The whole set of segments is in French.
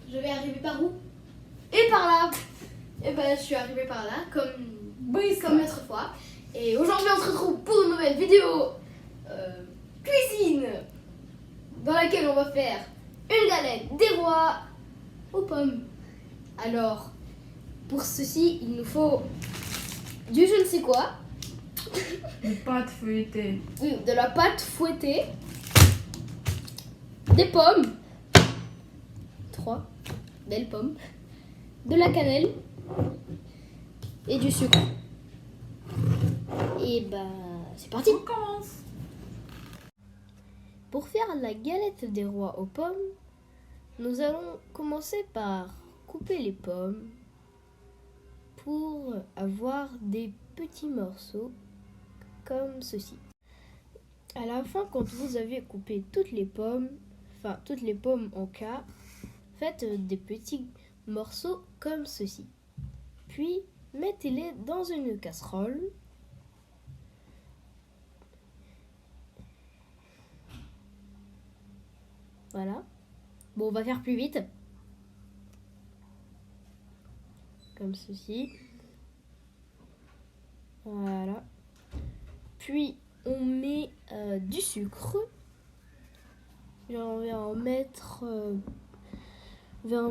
Je vais arriver par où? Et par là. Et ben je suis arrivée par là comme l'autre fois. Et aujourd'hui on se retrouve pour une nouvelle vidéo cuisine dans laquelle on va faire une galette des rois aux pommes. Alors pour ceci il nous faut du je ne sais quoi. Une pâte feuilletée. Oui, de la pâte fouettée, des pommes, 3 belles pommes, de la cannelle et du sucre. Et bah c'est parti. On commence. Pour faire la galette des rois aux pommes, nous allons commencer par couper les pommes pour avoir des petits morceaux comme ceci. À la fin, quand vous avez coupé toutes les pommes en cas, faites des petits morceaux comme ceci. Puis mettez-les dans une casserole. Voilà. Bon, on va faire plus vite. Comme ceci. Voilà. Puis on met du sucre. On va en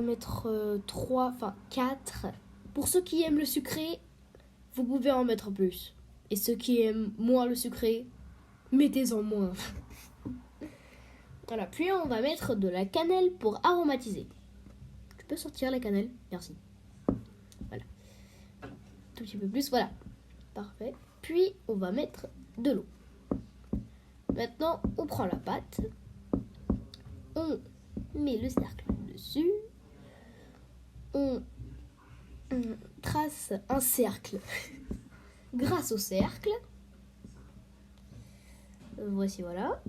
mettre 3, enfin 4. Pour ceux qui aiment le sucré, vous pouvez en mettre plus. Et ceux qui aiment moins le sucré, mettez-en moins. Voilà, puis on va mettre de la cannelle pour aromatiser. Tu peux sortir la cannelle? Merci. Voilà. Tout petit peu plus, voilà. Parfait. Puis on va mettre de l'eau. Maintenant, on prend la pâte. On met le cercle dessus. On trace un cercle grâce au cercle. Voici, voilà.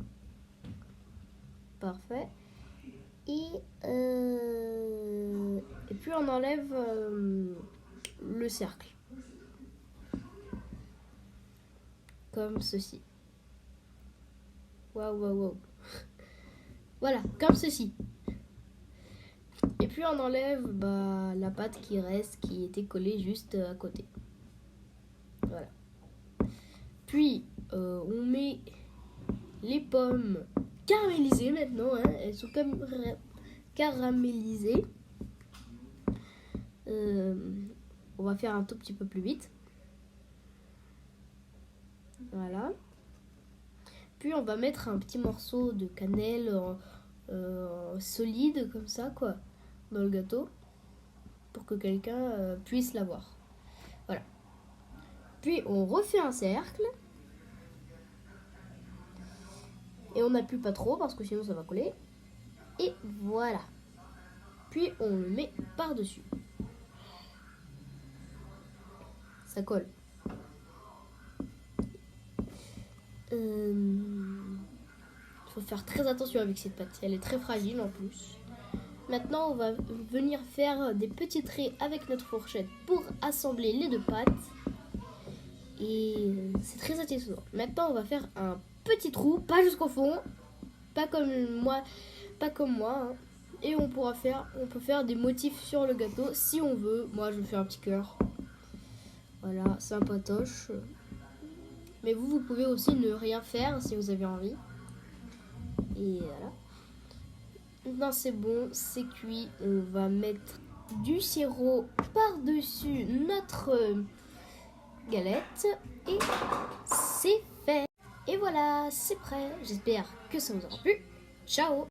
Parfait. Et puis on enlève le cercle. Comme ceci. Waouh. Voilà, comme ceci. Et puis on enlève la pâte qui reste, qui était collée juste à côté. Voilà. Puis on met les pommes caramélisées maintenant. Elles sont caramélisées. On va faire un tout petit peu plus vite. Voilà. Puis on va mettre un petit morceau de cannelle solide comme ça quoi dans le gâteau pour que quelqu'un puisse l'avoir. Voilà. Puis on refait un cercle et on n'appuie pas trop parce que sinon ça va coller. Et voilà. Puis on le met par-dessus. Ça colle. Faut faire très attention avec cette pâte, elle est très fragile en plus. Maintenant on va venir faire des petits traits avec notre fourchette pour assembler les deux pâtes. Et c'est très satisfaisant. Maintenant on va faire un petit trou, pas jusqu'au fond, pas comme moi. Et on peut faire des motifs sur le gâteau si on veut. Moi je fais un petit cœur. Voilà, sympatoche. Mais vous pouvez aussi ne rien faire si vous avez envie. Et voilà. Maintenant c'est bon, c'est cuit. On va mettre du sirop par-dessus notre galette. Et c'est fait. Et voilà, c'est prêt. J'espère que ça vous aura plu. Ciao!